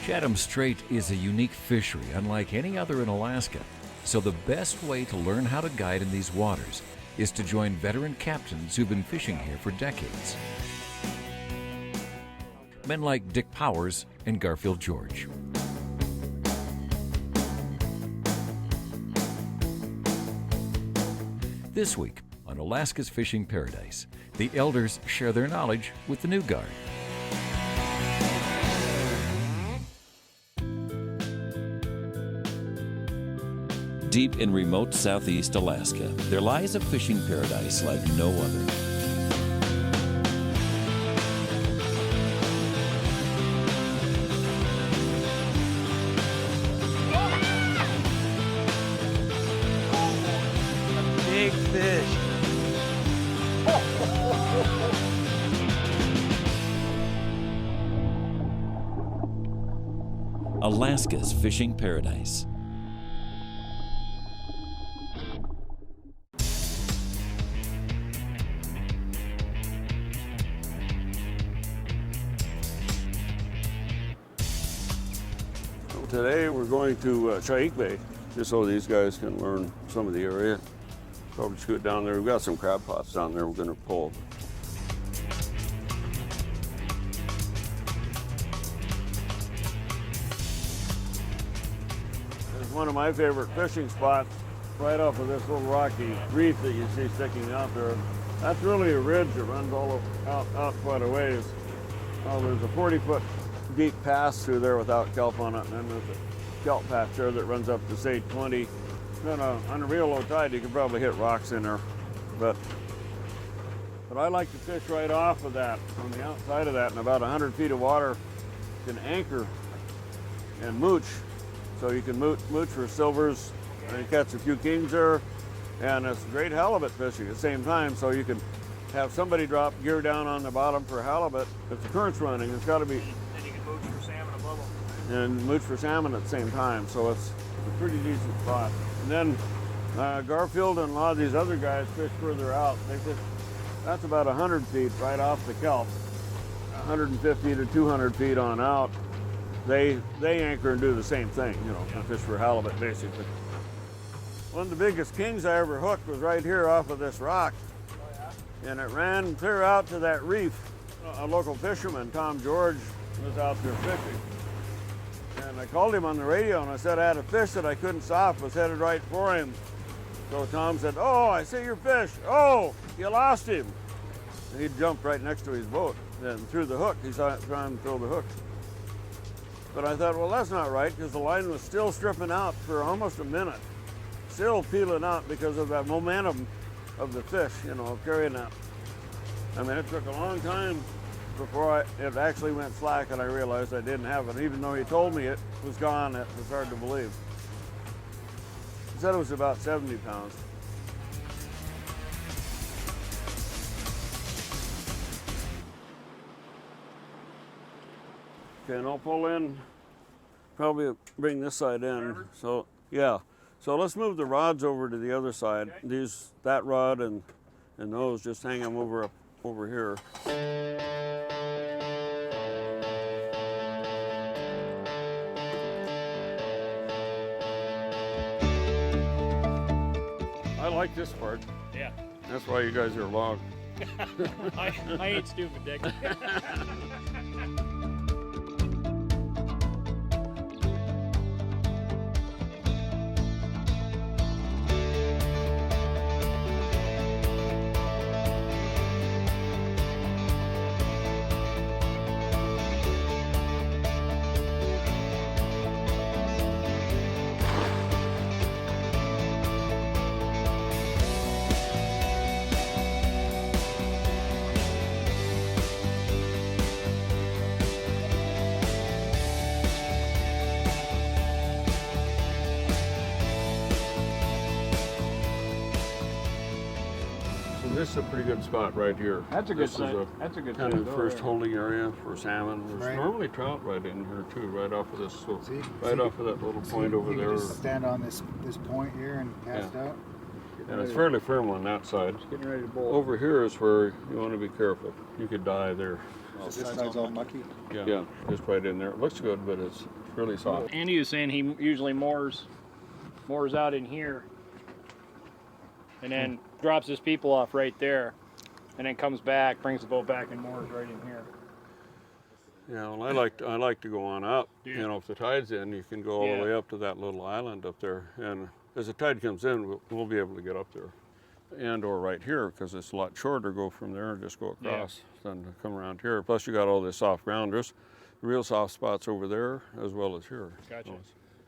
Chatham Strait is a unique fishery unlike any other in Alaska, so the best way to learn how to guide in these waters is to join veteran captains who've been fishing here for decades. Men like Dick Powers and Garfield George. This week on Alaska's Fishing Paradise, the elders share their knowledge with the new guard. Deep in remote southeast Alaska, there lies a fishing paradise like no other. Big fish. Alaska's Fishing Paradise. Today we're going to Chaik Bay, just so these guys can learn some of the area. Probably scoot down there. We've got some crab pots down there we're going to pull. There's one of my favorite fishing spots right off of this little rocky reef that you see sticking out there. That's really a ridge that runs all out quite a ways. There's a 40-foot deep pass through there without kelp on it, and then there's a kelp patch there that runs up to say 20. Then on a real low tide, you can probably hit rocks in there, but I like to fish right off of that, on the outside of that, in about 100 feet of water. You can anchor and mooch, so you can mooch for silvers, and you catch a few kings there, and it's great halibut fishing at the same time, so you can have somebody drop gear down on the bottom for halibut. If the current's running, it's got to be. Mooch for salmon above them. And mooch for salmon at the same time, so it's a pretty decent spot. And then Garfield and a lot of these other guys fish further out. They fish, that's about 100 feet right off the kelp, 150 to 200 feet on out. They anchor and do the same thing, you know, fish for halibut basically. One of the biggest kings I ever hooked was right here off of this rock, and it ran clear out to that reef. A local fisherman, Tom George, was out there fishing. And I called him on the radio and I said I had a fish that I couldn't stop, was headed right for him. So Tom said, "Oh, I see your fish. Oh, you lost him." And he jumped right next to his boat and threw the hook. He saw it trying to throw the hook. But I thought, well, that's not right, because the line was still stripping out for almost a minute. Still peeling out because of that momentum of the fish, you know, carrying that. I mean, it took a long time before it actually went slack and I realized I didn't have it. Even though he told me it was gone, it was hard to believe. He said it was about 70 pounds. Okay, and I'll pull in, probably bring this side in. So, yeah. So let's move the rods over to the other side. That rod and those, just hang them over here. I like this part. Yeah. That's why you guys are log. I ain't stupid, Dick. This is a pretty good spot right here. That's a good This site. is That's a good kind site. of the first holding area for salmon. There's Right. normally trout right in here too, right off of this, See? right See? off of that little point over you there. can just stand on this point here and cast out. And it's fairly firm on that side. It's getting ready to bolt. Over here is where you want to be careful. You could die there. This side's all mucky? Yeah, just right in there. It looks good, but it's really soft. Andy was saying he usually moors out in here and then drops his people off right there and then comes back, brings the boat back and moors right in here. Yeah, well, I like to go on up. Yeah. You know, if the tide's in, you can go all the way up to that little island up there. And as the tide comes in, we'll be able to get up there. And or right here, because it's a lot shorter, go from there and just go across than to come around here. Plus you got all this soft ground. There's real soft spots over there as well as here. Gotcha.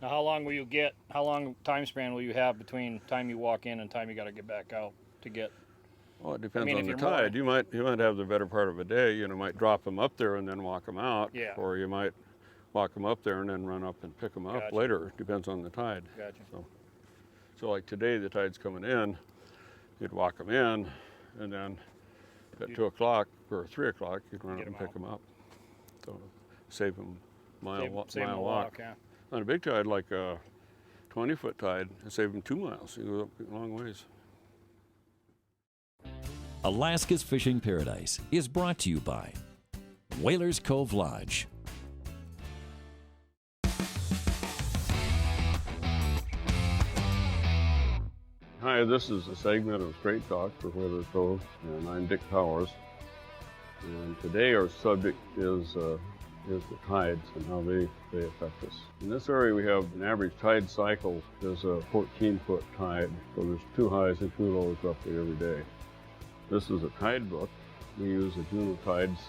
Now how long time span will you have between time you walk in and time you got to get back out to get? Well, it depends on the tide. You might have the better part of a day. You know, might drop them up there and then walk them out. Yeah. Or you might walk them up there and then run up and pick them up later. Depends on the tide. Gotcha. So like today, the tide's coming in. You'd walk them in, and then at 2 o'clock or 3 o'clock, you'd run up and pick them up. So save them mile walk. Yeah. On a big tide, like a 20-foot tide, save them 2 miles. You go up a long ways. Alaska's Fishing Paradise is brought to you by Whalers Cove Lodge. Hi, this is a segment of Straight Talk for Whalers Cove, and I'm Dick Powers. And today our subject is the tides and how they affect us. In this area we have an average tide cycle is a 14-foot tide, so there's 2 highs and 2 lows roughly every day. This is a tide book. We use the Juno tides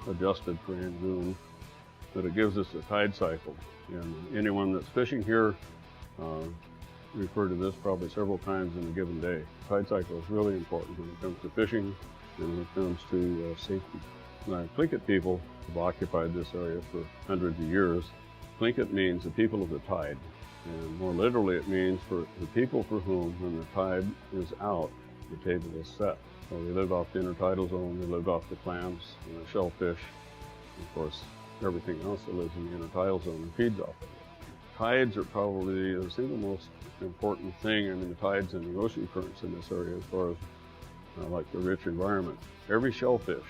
adjusted for Angoon, but it gives us a tide cycle. And anyone that's fishing here refer to this probably several times in a given day. Tide cycle is really important when it comes to fishing and when it comes to safety. Now, Tlingit people have occupied this area for hundreds of years. Tlingit means the people of the tide, and more literally it means for the people for whom, when the tide is out, the table is set. So they lived off the intertidal zone, they lived off the clams and the shellfish, and of course everything else that lives in the intertidal zone and feeds off of it. Tides are probably the single most important thing. I mean, the tides and the ocean currents in this area as far as like the rich environment. Every shellfish,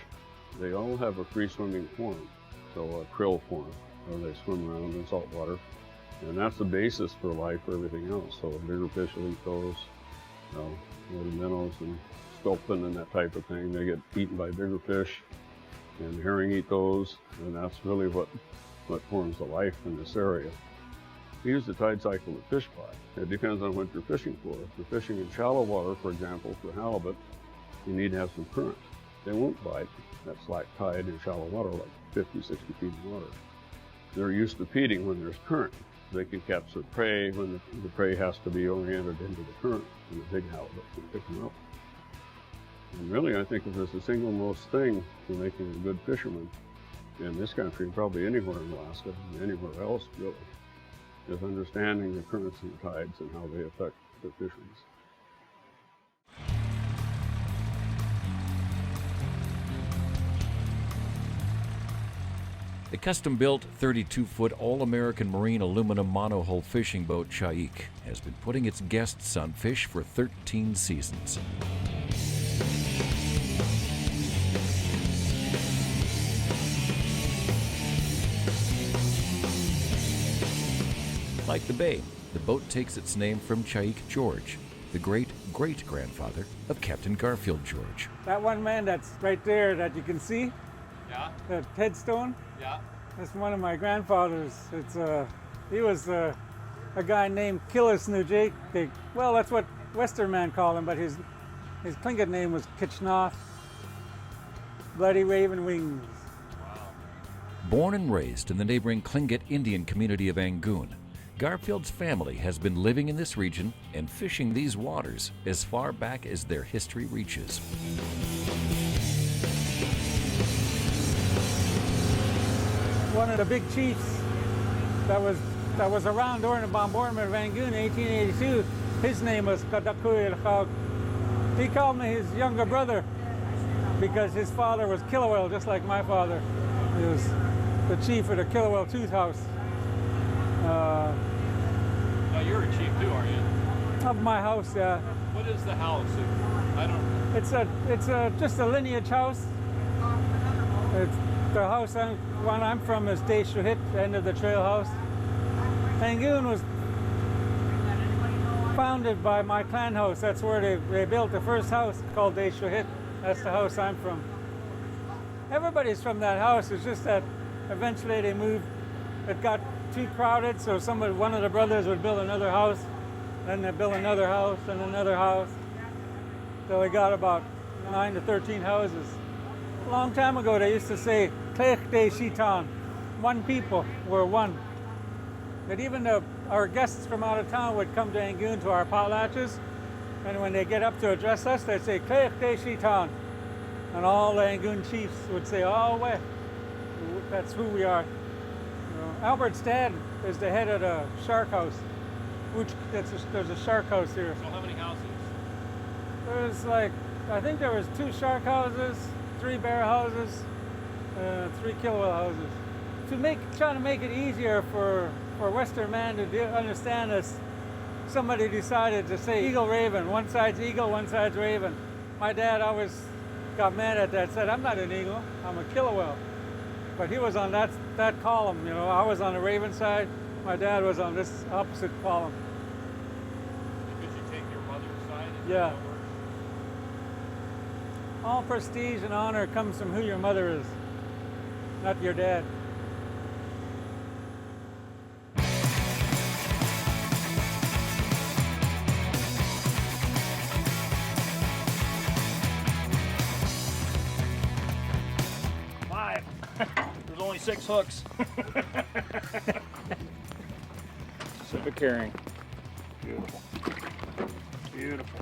they all have a free swimming form, so a krill form, where they swim around in salt water. And that's the basis for life for everything else. So bigger fish will eat those, little minnows and sculpin and that type of thing. They get eaten by bigger fish, and herring eat those, and that's really what forms the life in this area. We use the tide cycle to fish by. It depends on what you're fishing for. If you're fishing in shallow water, for example, for halibut, you need to have some current. They won't bite that slack tide in shallow water, like 50, 60 feet of water. They're used to feeding when there's current. They can catch their prey when the prey has to be oriented into the current, and the big halibut can pick them up. And really, I think if there's the single most thing for making a good fisherman in this country, and probably anywhere in Alaska and anywhere else, really, is understanding the currents and the tides and how they affect the fisheries. The custom-built 32-foot all-American marine aluminum monohull fishing boat Chaik has been putting its guests on fish for 13 seasons. Like the bay, the boat takes its name from Chaik George, the great-great-grandfather of Captain Garfield George. That one man that's right there that you can see, that headstone, that's one of my grandfathers. He was a guy named Killis Nujik. Well, that's what Western man called him, but his Tlingit name was Kitchnoth, Bloody Raven Wings. Wow. Born and raised in the neighboring Tlingit Indian community of Angoon, Garfield's family has been living in this region and fishing these waters as far back as their history reaches. One of the big chiefs that was around during the bombardment of Angoon in 1882, his name was Kadakui El-Khag. He called me his younger brother because his father was Kilowell, just like my father. He was the chief of the Kilowell Tooth House. You're a chief too, aren't you? Of my house, yeah. What is the house? I don't. It's just a lineage house. It's the house one I'm from is Deshuhit, the end of the trail house. Angoon was founded by my clan house. That's where they built the first house called Deshuhit. That's the house I'm from. Everybody's from that house. It's just that eventually they moved. It got too crowded, so one of the brothers would build another house, then they build another house and another house. So we got about 9 to 13 houses. A long time ago, they used to say, Chaik de Shitan, one people, we're one. But even our guests from out of town would come to Angoon to our potlatches, and when they get up to address us, they'd say, Chaik de Shitan. And all the Angoon chiefs would say, oh, well, that's who we are. Albert's dad is the head of the shark house. There's a shark house here. So how many houses? There's I think there was 2 shark houses, 3 bear houses, 3 killwell houses. Trying to make it easier for Western man to understand this, somebody decided to say eagle raven. One side's eagle, one side's raven. My dad always got mad at that, said, I'm not an eagle, I'm a killwell. But he was on that column, I was on the raven side, my dad was on this opposite column. Did you take your mother's side? Yeah. All prestige and honor comes from who your mother is, not your dad. There's only 6 hooks. Pacific herring. Beautiful. Beautiful.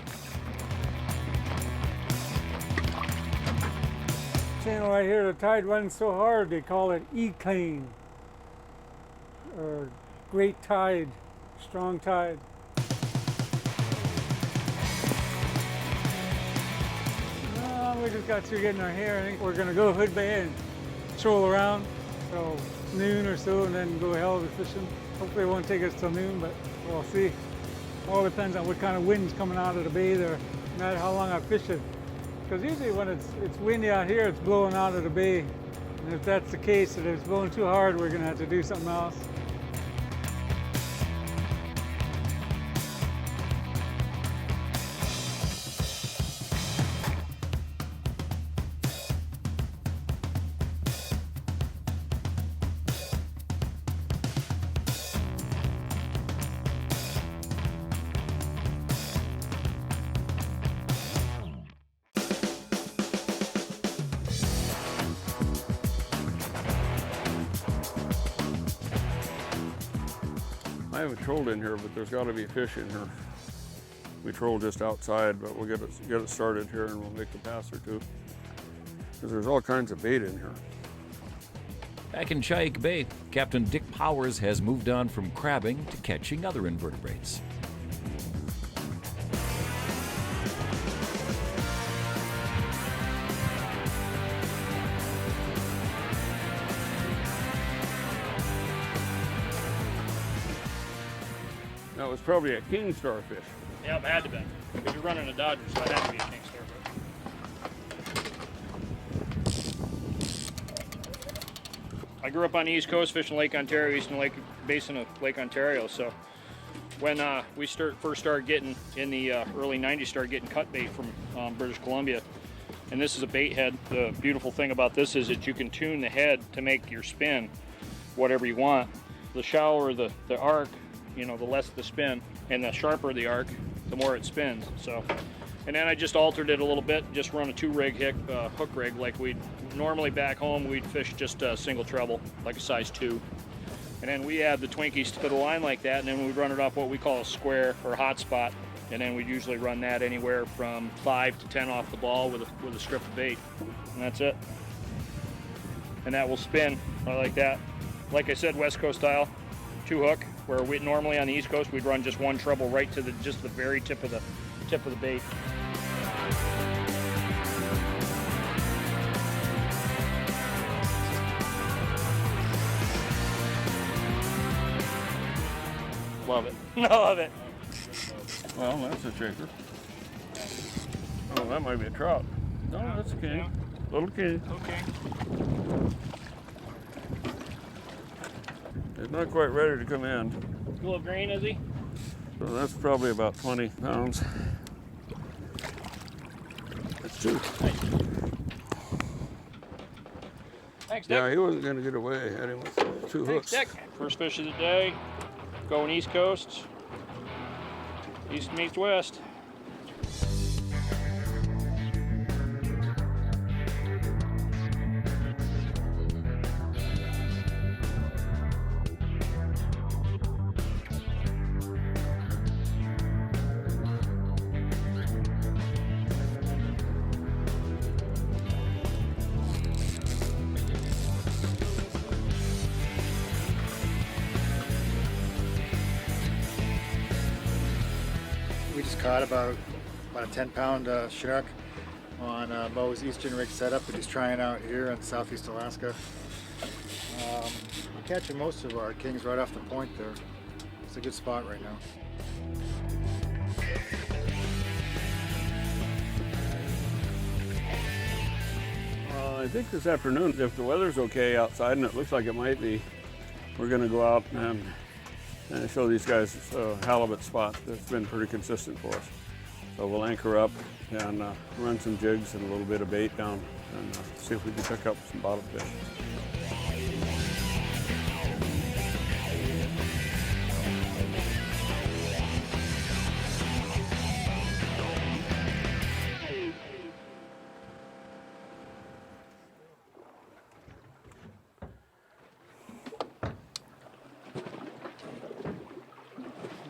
Channel right here, the tide runs so hard they call it E-Clean, or great tide, strong tide. We just got through getting our hair. I think we're gonna go Hood Bay and stroll around till noon or so, and then go halibut fishing. Hopefully it won't take us till noon, but we'll see. All depends on what kind of wind's coming out of the bay there, no matter how long I fish it. Because usually when it's windy out here, it's blowing out of the bay. And if that's the case, if it's blowing too hard, we're gonna have to do something else. I haven't trolled in here, but there's got to be fish in here. We troll just outside, but we'll get it started here, and we'll make a pass or two. Because there's all kinds of bait in here. Back in Chaik Bay, Captain Dick Powers has moved on from crabbing to catching other invertebrates. That was probably a king starfish. Yep, had to be. Because you're running a Dodger, so it had to be a king starfish. I grew up on the East Coast fishing Lake Ontario, eastern lake basin of Lake Ontario. So when we first started getting, in the early 90s, started getting cut bait from British Columbia. And this is a bait head. The beautiful thing about this is that you can tune the head to make your spin whatever you want. The shallower the arc, the less the spin, and the sharper the arc, the more it spins. So, and then I just altered it a little bit, just run a 2-rig hook rig like we'd normally back home. We'd fish just a single treble, like a size 2. And then we add the Twinkies to the line like that, and then we'd run it off what we call a square or hot spot. And then we'd usually run that anywhere from 5 to 10 off the ball with a strip of bait, and that's it. And that will spin like that. Like I said, West Coast style, 2-hook. Where we normally on the East Coast we'd run just 1 treble right to just the very tip of the bait. Love it. Love it. Well, that's a shaker. Oh, that might be a trout. No, that's a king. Yeah. Little king. Okay. He's not quite ready to come in. A little green, is he? So that's probably about 20 pounds. That's two. Thanks, Dick. Yeah, he wasn't going to get away. I had him with two hooks. Thanks, Dick. First fish of the day. Going east coast. East meets west. We just caught about a 10-pound shark on Mo's Eastern rig setup. We're just trying out here in southeast Alaska. We're catching most of our kings right off the point there. It's a good spot right now. I think this afternoon, if the weather's okay outside, and it looks like it might be, we're going to go out and show these guys a halibut spot that's been pretty consistent for us. So we'll anchor up and run some jigs and a little bit of bait down and see if we can pick up some bottom fish.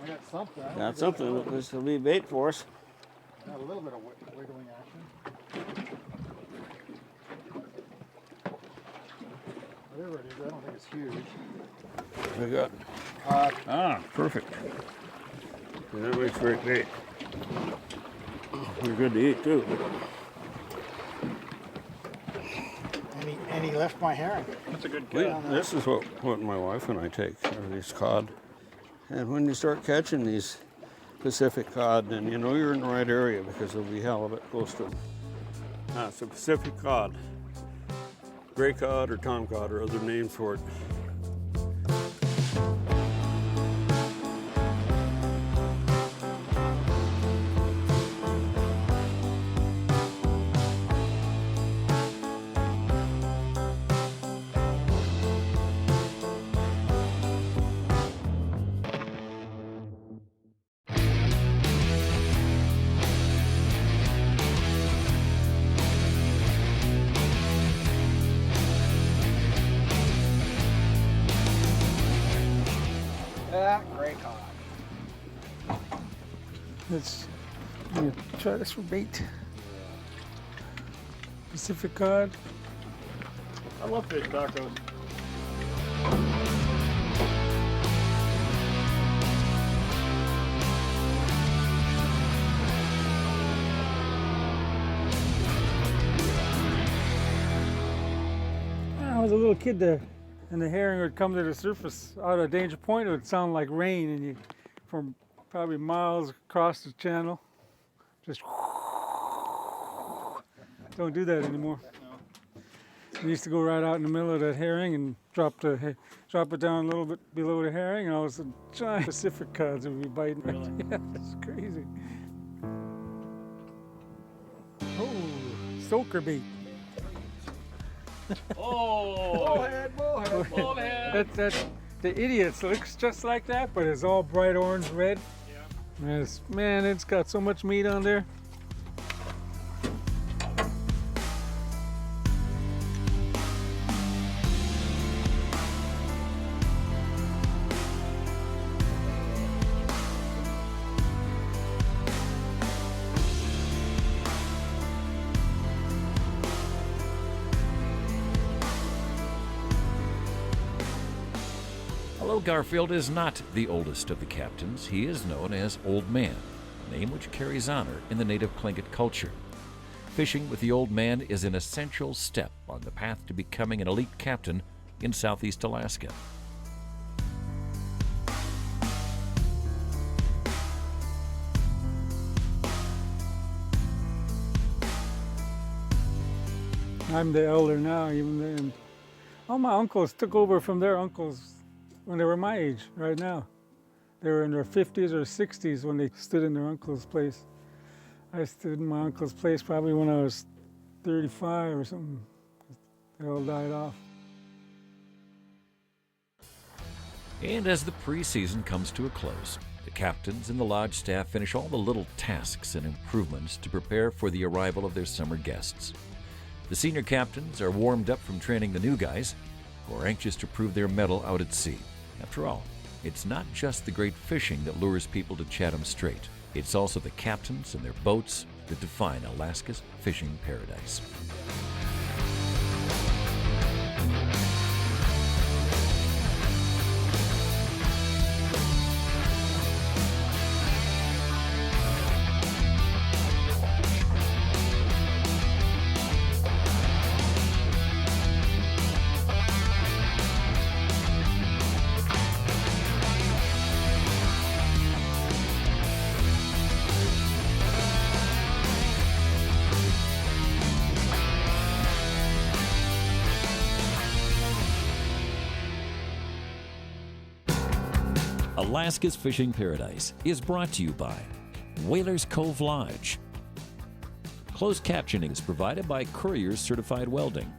We got something. That's something. This will be bait for us. Got a little bit of wiggling action. Whatever it is, I don't think it's huge. We got. Perfect. And that makes great bait. They're good to eat too. And he left my herring. That's a good cut. This is what my wife and I take, are these cod. And when you start catching these Pacific cod, then you know you're in the right area because there'll be halibut close to them. It's a Pacific cod. Gray cod or tom cod are other names for it. Great cod. Let's try this for bait. Pacific cod. I love fish tacos. I was a little kid there, and the herring would come to the surface out of Danger Point. It would sound like rain, and you, from probably miles across the channel, just don't do that anymore. We used to go right out in the middle of that herring and drop it down a little bit below the herring, and all of a sudden, giant Pacific cods would be biting. Really? Yeah, it's crazy. Oh, soaker bait. Oh! That the idiots looks just like that, but it's all bright orange red. Yeah. Yes, man, it's got so much meat on there. Although Garfield is not the oldest of the captains, he is known as Old Man, a name which carries honor in the native Tlingit culture. Fishing with the Old Man is an essential step on the path to becoming an elite captain in southeast Alaska. I'm the elder now, even then. All my uncles took over from their uncles when they were my age, right now. They were in their 50s or 60s when they stood in their uncle's place. I stood in my uncle's place probably when I was 35 or something. They all died off. And as the preseason comes to a close, the captains and the lodge staff finish all the little tasks and improvements to prepare for the arrival of their summer guests. The senior captains are warmed up from training the new guys, who are anxious to prove their mettle out at sea. After all, it's not just the great fishing that lures people to Chatham Strait. It's also the captains and their boats that define Alaska's fishing paradise. Alaska's Fishing Paradise is brought to you by Whalers Cove Lodge. Closed captioning is provided by Courier's Certified Welding.